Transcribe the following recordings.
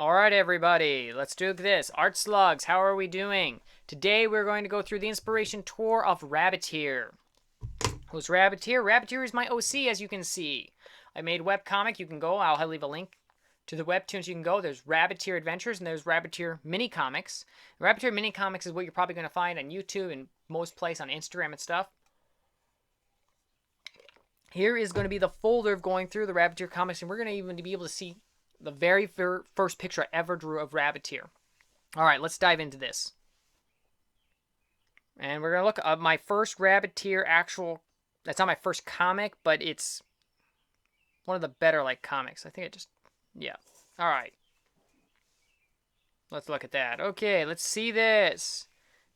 Alright everybody, let's do this. Art Slugs, how are we doing? Today we're going to go through the inspiration tour of Rabiteer. Who's Rabiteer? Rabiteer is my OC, as you can see. I made a webcomic. You can go. I'll leave a link to the webtoons. You can go. There's Rabiteer Adventures and there's Rabiteer Mini Comics. Rabiteer Mini Comics is what you're probably going to find on YouTube and most places on Instagram and stuff. Here is going to be the folder of going through the Rabiteer comics, and we're going to even be able to see the very first picture I ever drew of Rabiteer. All right, let's dive into this. And we're going to look at my first Rabiteer actual... That's not my first comic, but it's one of the better, comics. I think it just... Yeah. All right. Let's look at that. Okay, let's see this.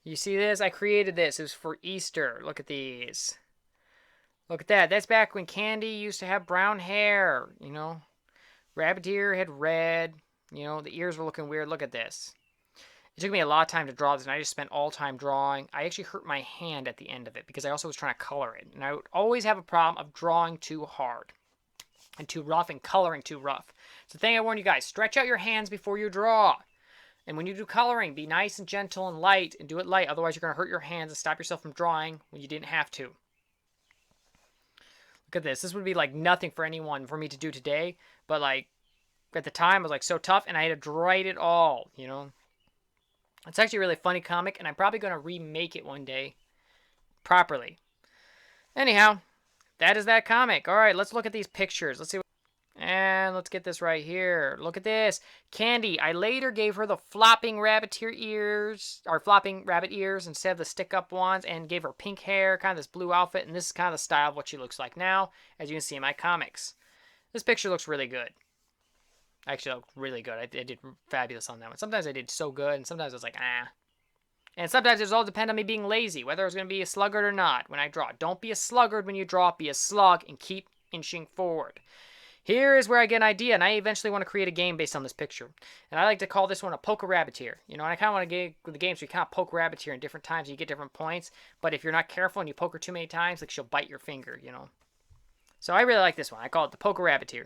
You see this? I created this. It was for Easter. Look at these. Look at that. That's back when Candy used to have brown hair, you know. Rabiteer had red. You know, the ears were looking weird. Look at this. It took me a lot of time to draw this, and I just spent all time drawing. I actually hurt my hand at the end of it because I also was trying to color it. And I would always have a problem of drawing too hard and too rough and coloring too rough. It's the thing I warn you guys. Stretch out your hands before you draw. And when you do coloring, be nice and gentle and light, and do it light. Otherwise, you're going to hurt your hands and stop yourself from drawing when you didn't have to. Look at this. This would be like nothing for anyone for me to do today. But like at the time, it was like so tough, and I had to write it all, you know. It's actually a really funny comic, and I'm probably going to remake it one day properly. Anyhow, that is that comic. All right, let's look at these pictures. Let's see. And let's get this right here. Look at this. Candy. I later gave her the flopping Rabiteer ears, or flopping rabbit ears instead of the stick-up ones, and gave her pink hair, kind of this blue outfit, and this is kind of the style of what she looks like now, as you can see in my comics. This picture looks really good. Actually, it looked really good. I did fabulous on that one. Sometimes I did so good, and sometimes I was like, ah. And sometimes it all depend on me being lazy, whether I was going to be a sluggard or not when I draw. Don't be a sluggard when you draw. Be a slug and keep inching forward. Here is where I get an idea, and I eventually want to create a game based on this picture. And I like to call this one a poke a Rabiteer. You know, and I kind of want to get with the games where you kind of poke Rabiteer in different times and you get different points. But if you're not careful and you poke her too many times, like she'll bite your finger, you know. So I really like this one. I call it the poke a Rabiteer.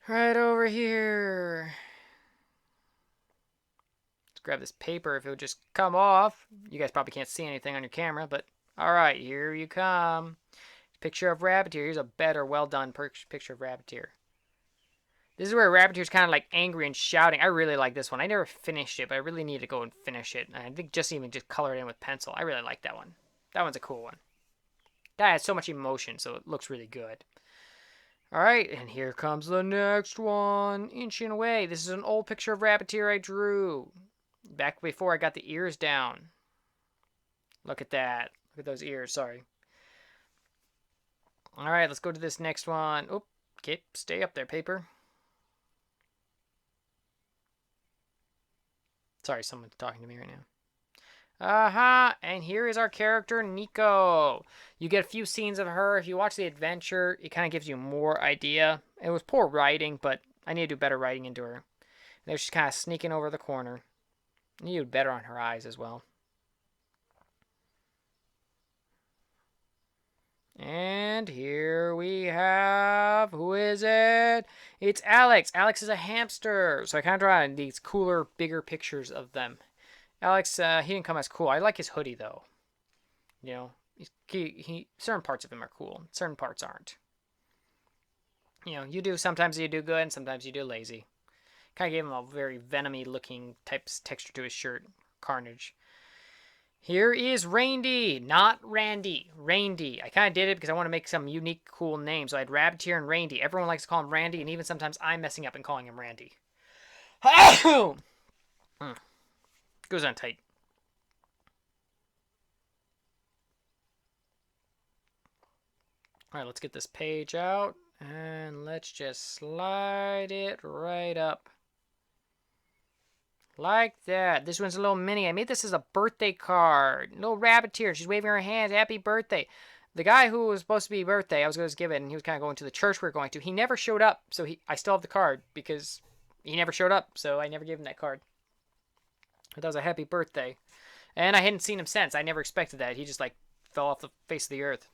Right over here. Let's grab this paper if it would just come off. You guys probably can't see anything on your camera, but all right, here you come. Picture of Rabiteer. Here's a better, well-done picture of Rabiteer. This is where Rabiteer's kind of like angry and shouting. I really like this one. I never finished it, but I really need to go and finish it. And I think just color it in with pencil. I really like that one. That one's a cool one. That has so much emotion, so it looks really good. All right, and here comes the next one. Inching away. This is an old picture of Rabiteer I drew back before I got the ears down. Look at that. Look at those ears. Sorry. All right, let's go to this next one. Oop, okay, stay up there, paper. Sorry, someone's talking to me right now. And here is our character, Nico. You get a few scenes of her. If you watch the adventure, it kind of gives you more idea. It was poor writing, but I need to do better writing into her. There she's kind of sneaking over the corner. I need to do better on her eyes as well. And here we have, who is it? It's Alex. Alex is a hamster. So I kind of draw these cooler, bigger pictures of them. Alex, he didn't come as cool. I like his hoodie, though. You know, certain parts of him are cool. Certain parts aren't. You know, sometimes you do good, and sometimes you do lazy. Kind of gave him a very venomy looking texture to his shirt. Carnage. Here is Randy, not Randy. Randy. I kind of did it because I want to make some unique, cool names. So I had Rabiteer and Randy. Everyone likes to call him Randy, and even sometimes I'm messing up and calling him Randy. Goes on tight. All right, let's get this page out, and let's just slide it right up. Like that. This one's a little mini. I made this as a birthday card. Little Rabiteer. She's waving her hands. Happy birthday. The guy who was supposed to be birthday, I was going to give it, and he was kind of going to the church we were going to. He never showed up, so I still have the card because he never showed up, so I never gave him that card. But that was a happy birthday. And I hadn't seen him since. I never expected that. He just, fell off the face of the earth.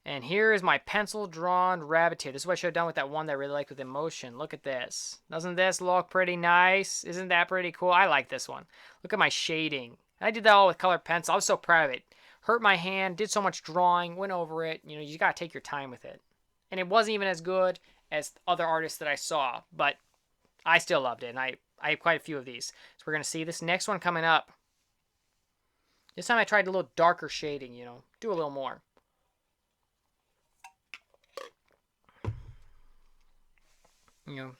And here is my pencil-drawn Rabiteer. This is what I should have done with that one that I really liked with emotion. Look at this. Doesn't this look pretty nice? Isn't that pretty cool? I like this one. Look at my shading. I did that all with colored pencil. I was so proud of it. Hurt my hand, did so much drawing, went over it. You know, you gotta take your time with it. And it wasn't even as good as other artists that I saw, but I still loved it. And I have quite a few of these. So we're gonna see this next one coming up. This time I tried a little darker shading, you know, do a little more. You know,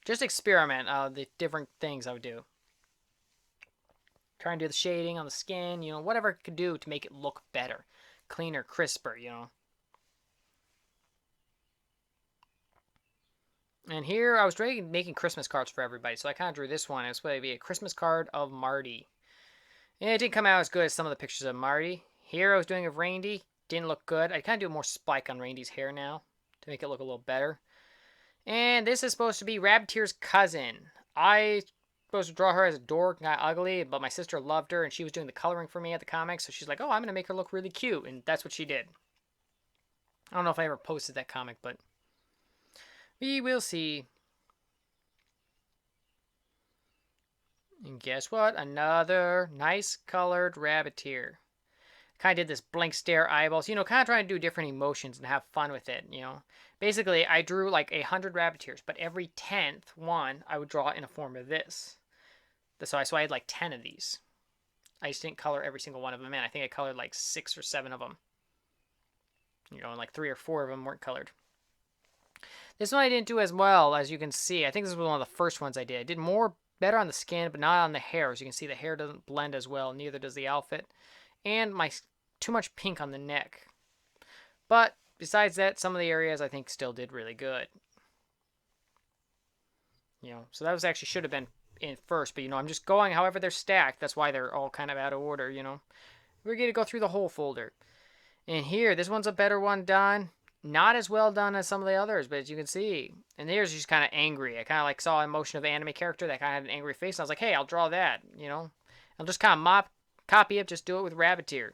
just experiment the different things I would do. Try and do the shading on the skin, you know, whatever I could do to make it look better, cleaner, crisper, you know. And here I was making Christmas cards for everybody, so I kind of drew this one. It's going to be a Christmas card of Marty. And it didn't come out as good as some of the pictures of Marty. Here I was doing of Randy. Didn't look good. I kind of do more spike on Randy's hair now to make it look a little better. And this is supposed to be Rabiteer's cousin. I supposed to draw her as a dork, not ugly, but my sister loved her, and she was doing the coloring for me at the comics, so she's like, oh, I'm going to make her look really cute, and that's what she did. I don't know if I ever posted that comic, but we will see. And guess what? Another nice colored Rabiteer. Kind of did this blank stare eyeballs, you know, kind of trying to do different emotions and have fun with it, you know. Basically, I drew like 100 Rabiteers, but every 10th one I would draw in a form of this. So I had like 10 of these. I just didn't color every single one of them in. I think I colored like 6 or 7 of them. You know, and like 3 or 4 of them weren't colored. This one I didn't do as well, as you can see. I think this was one of the first ones I did. I did better on the skin, but not on the hair. As you can see, the hair doesn't blend as well. Neither does the outfit. And too much pink on the neck. But besides that, some of the areas I think still did really good. You know, so that was actually should have been in first, but you know, I'm just going however they're stacked. That's why they're all kind of out of order, you know. We're going to go through the whole folder. And here, this one's a better one done. Not as well done as some of the others, but as you can see. And here's just kind of angry. I kind of like saw an emotion of an anime character that kind of had an angry face. And I was like, hey, I'll draw that, you know. I'll just kind of copy it, just do it with Rabiteer.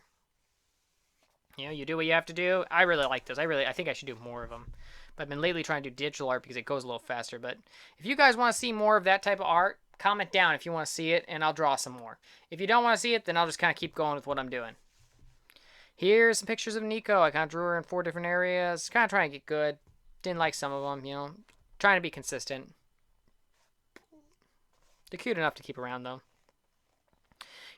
You know, you do what you have to do. I really like this. I think I should do more of them. But I've been lately trying to do digital art because it goes a little faster. But if you guys want to see more of that type of art, comment down if you want to see it, and I'll draw some more. If you don't want to see it, then I'll just kind of keep going with what I'm doing. Here's some pictures of Nico. I kind of drew her in 4 different areas. Kind of trying to get good. Didn't like some of them, you know. Trying to be consistent. They're cute enough to keep around, though.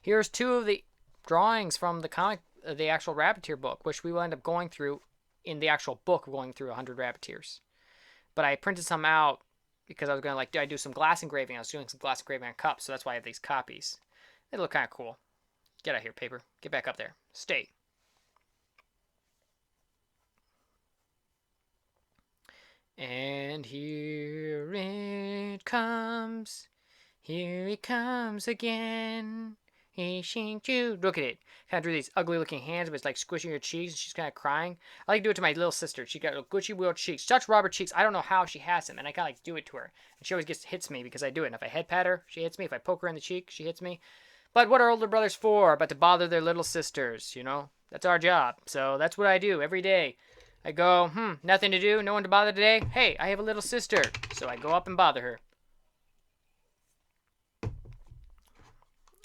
Here's 2 of the drawings from the comic, the actual Rabiteer book, which we will end up going through in the actual book, going through 100 Rabiteers. But I printed some out because I was going to, like, do some glass engraving. I was doing some glass engraving on cups, so that's why I have these copies. They look kind of cool. Get out here, paper. Get back up there. Stay. And here it comes. Here it comes again. He shink you. Look at it. Kind of drew these ugly looking hands, but it's like squishing her cheeks, and she's kind of crying. I like to do it to my little sister. She got Gucci wheel cheeks, such rubber cheeks. I don't know how she has them, and I kind of like do it to her. And she always hits me because I do it. And if I head pat her, she hits me. If I poke her in the cheek, she hits me. But what are older brothers for? But to bother their little sisters, you know? That's our job. So that's what I do every day. I go, nothing to do, no one to bother today. Hey, I have a little sister. So I go up and bother her.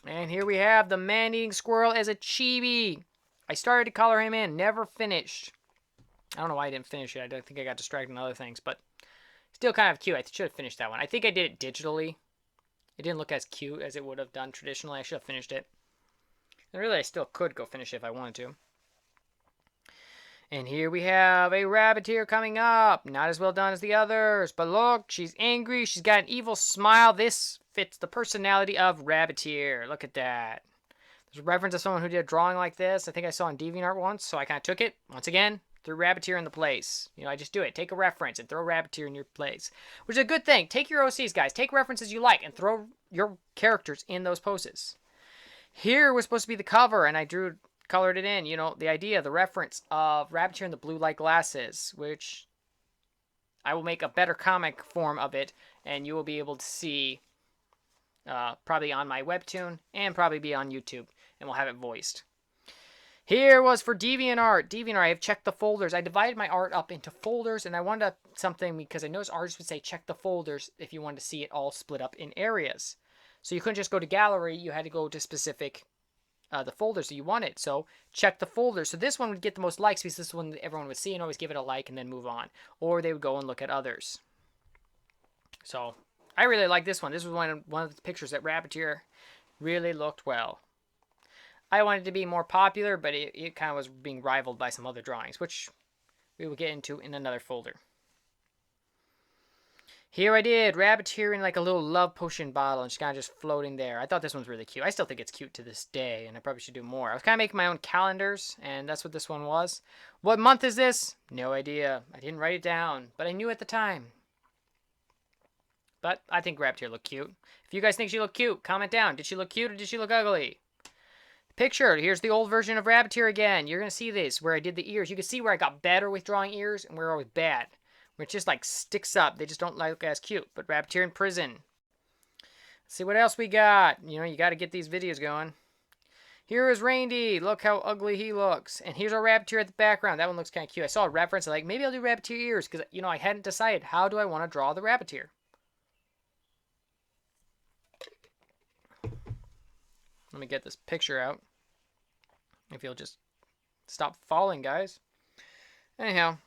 And here we have the man-eating squirrel as a chibi. I started to color him in, never finished. I don't know why I didn't finish it. I don't think I got distracted on other things, but still kind of cute. I should have finished that one. I think I did it digitally. It didn't look as cute as it would have done traditionally. I should have finished it. And really, I still could go finish it if I wanted to. And here we have a Rabiteer coming up. Not as well done as the others. But look, she's angry. She's got an evil smile. This fits the personality of Rabiteer. Look at that. There's a reference of someone who did a drawing like this. I think I saw on DeviantArt once. So I kind of took it. Once again, threw Rabiteer in the place. You know, I just do it. Take a reference and throw Rabiteer in your place. Which is a good thing. Take your OCs, guys. Take references you like and throw your characters in those poses. Here was supposed to be the cover, and I colored it in, you know, the idea, the reference of Rabiteer and the blue light glasses, which I will make a better comic form of it, and you will be able to see probably on my webtoon and probably be on YouTube, and we'll have it voiced. Here was for DeviantArt. DeviantArt, I have checked the folders. I divided my art up into folders, and I wanted something because I noticed artists would say check the folders if you wanted to see it all split up in areas. So you couldn't just go to gallery, you had to go to specific the folders that you wanted. So check the folders. So this one would get the most likes because this is one that everyone would see and always give it a like and then move on. Or they would go and look at others. So I really like this one. This was one of the pictures that Rabiteer really looked well. I wanted to be more popular, but it kind of was being rivaled by some other drawings, which we will get into in another folder. Here I did Rabiteer in like a little love potion bottle, and she's kind of just floating there. I thought this one's really cute. I still think it's cute to this day, and I probably should do more. I was kind of making my own calendars, and that's what this one was. What month is this? No idea. I didn't write it down, but I knew at the time. But I think Rabiteer looked cute. If you guys think she looked cute, comment down. Did she look cute or did she look ugly? Picture, here's the old version of Rabiteer again. You're going to see this, where I did the ears. You can see where I got better with drawing ears and where I was bad. Where it just like sticks up. They just don't look as cute. But Rabiteer in prison. Let's see what else we got. You know, you got to get these videos going. Here is Randy. Look how ugly he looks. And here's our Rabiteer at the background. That one looks kind of cute. I saw a reference. I'm like, maybe I'll do Rabiteer ears. Because, you know, I hadn't decided. How do I want to draw the Rabiteer? Let me get this picture out. If you'll just stop falling, guys. Anyhow.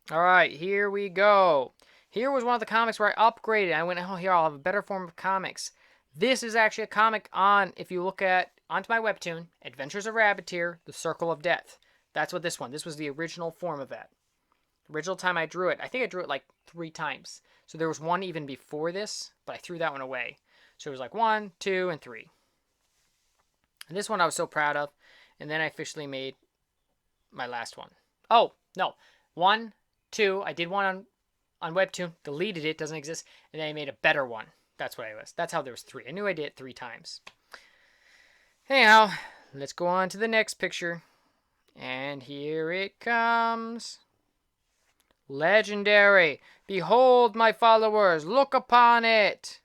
Alright, here we go. Here was one of the comics where I upgraded. I went, oh, here, I'll have a better form of comics. This is actually a comic on, if you look at, onto my webtoon, Adventures of Rabiteer, The Circle of Death. That's what this one, this was the original form of that. Original time I drew it, I think I drew it like 3 times. So there was one even before this, but I threw that one away. So it was like 1, 2, and 3. And this one I was so proud of. And then I officially made my last one. Oh, no. 1, 2. I did one on Webtoon. Deleted it. Doesn't exist. And then I made a better one. That's what I was. That's how there was 3. I knew I did it 3 times. Anyhow, let's go on to the next picture. And here it comes. Legendary. Behold, my followers. Look upon it.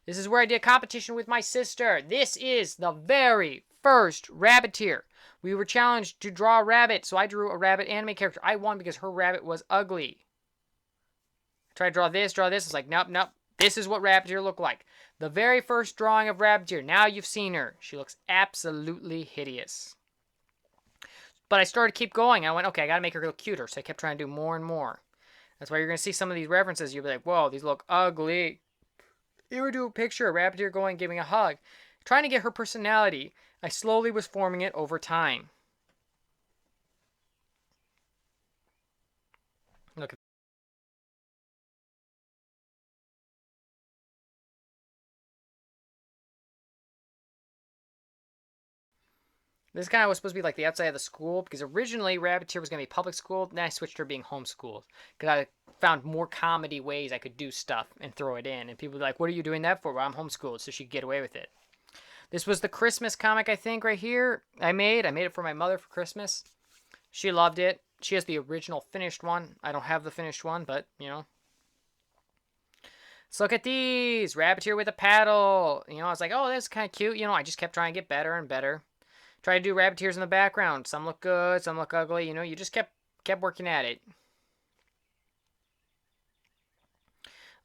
This is where I did a competition with my sister. This is the very first Rabiteer. We were challenged to draw a rabbit, so I drew a rabbit anime character. I won because her rabbit was ugly. I tried to draw this. It's like, nope, nope. This is what Rabiteer looked like. The very first drawing of Rabiteer. Now you've seen her. She looks absolutely hideous. But I started to keep going. I went, okay, I got to make her look cuter. So I kept trying to do more and more. That's why you're going to see some of these references. You'll be like, whoa, these look ugly. You ever do a picture of Rabiteer going, giving a hug, trying to get her personality. I slowly was forming it over time. Look at this guy was supposed to be like the outside of the school because originally Rabiteer was going to be public school. Then I switched to her being homeschooled because I found more comedy ways I could do stuff and throw it in. And people were like, what are you doing that for? Well, I'm homeschooled, so she could get away with it. This was the Christmas comic, I think, right here. I made it for my mother for Christmas. She loved it. She has the original finished one. I don't have the finished one, but, you know. Let's look at these. Rabiteer with a paddle. You know, I was like, oh, that's kind of cute. You know, I just kept trying to get better and better. Try to do Rabiteers in the background. Some look good, some look ugly. You know, you just kept working at it.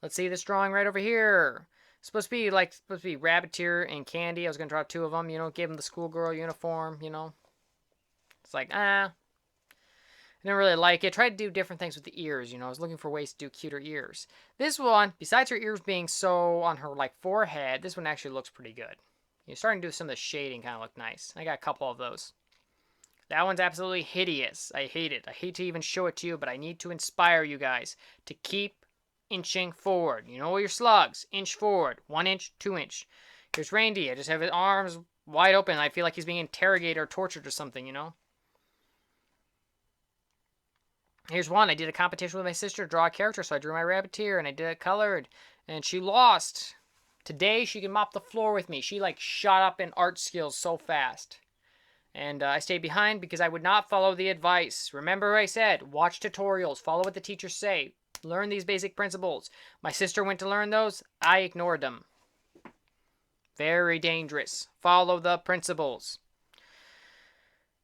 Let's see this drawing right over here. Supposed to be Rabiteer and Candy. I was gonna draw 2 of them. You know, give them the schoolgirl uniform. You know, it's like I didn't really like it. Tried to do different things with the ears. You know, I was looking for ways to do cuter ears. This one, besides her ears being so on her like forehead, this one actually looks pretty good. You're starting to do some of the shading, kind of look nice. I got a couple of those. That one's absolutely hideous. I hate it. I hate to even show it to you, but I need to inspire you guys to keep inching forward. You know your slugs. Inch forward. 1 inch, 2 inch. Here's Randy. I just have his arms wide open. I feel like he's being interrogated or tortured or something, you know? Here's one. I did a competition with my sister to draw a character, so I drew my Rabiteer, and I did it colored. And she lost. Today, she can mop the floor with me. She, like, shot up in art skills so fast. And I stayed behind because I would not follow the advice. Remember what I said. Watch tutorials. Follow what the teachers say. Learn these basic principles. My sister went to learn those. I ignored them. Very dangerous. Follow the principles.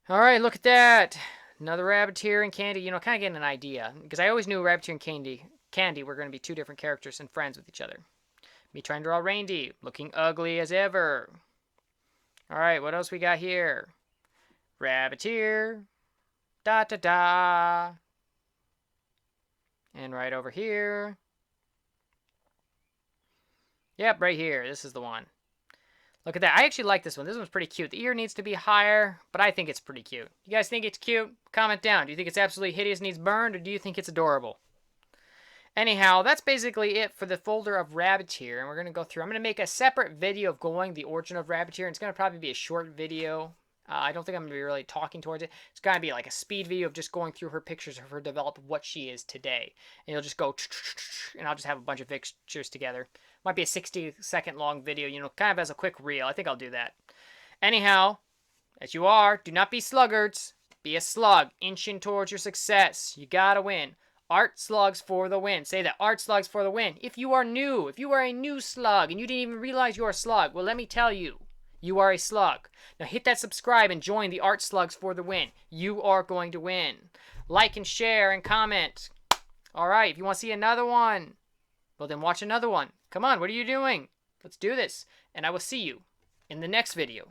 All right, look at that. Another Rabiteer and Candy. You know, kind of getting an idea. Because I always knew Rabiteer and Candy were going to be two different characters and friends with each other. Me trying to draw Randy, looking ugly as ever. All right, what else we got here? Rabiteer. Da da da. And right over here. Yep, right here. This is the one. Look at that. I actually like this one. This one's pretty cute. The ear needs to be higher, but I think it's pretty cute. You guys think it's cute? Comment down. Do you think it's absolutely hideous, needs burned, or do you think it's adorable? Anyhow, that's basically it for the folder of Rabiteer, and we're going to go through. I'm going to make a separate video of going the origin of Rabiteer, and it's going to probably be a short video. I don't think I'm going to be really talking towards it. It's going to be like a speed video of just going through her pictures of her develop what she is today. And you'll just go, and I'll just have a bunch of pictures together. Might be a 60-second long video, you know, kind of as a quick reel. I think I'll do that. Anyhow, as you are, do not be sluggards. Be a slug, inching towards your success. You gotta win. Art slugs for the win. Say that. Art slugs for the win. If you are new, if you are a new slug and you didn't even realize you're a slug, well, let me tell you, you are a slug. Now hit that subscribe and join the Art Slugs for the win. You are going to win. Like and share and comment. All right, if you want to see another one, well, then watch another one. Come on, what are you doing? Let's do this. And I will see you in the next video.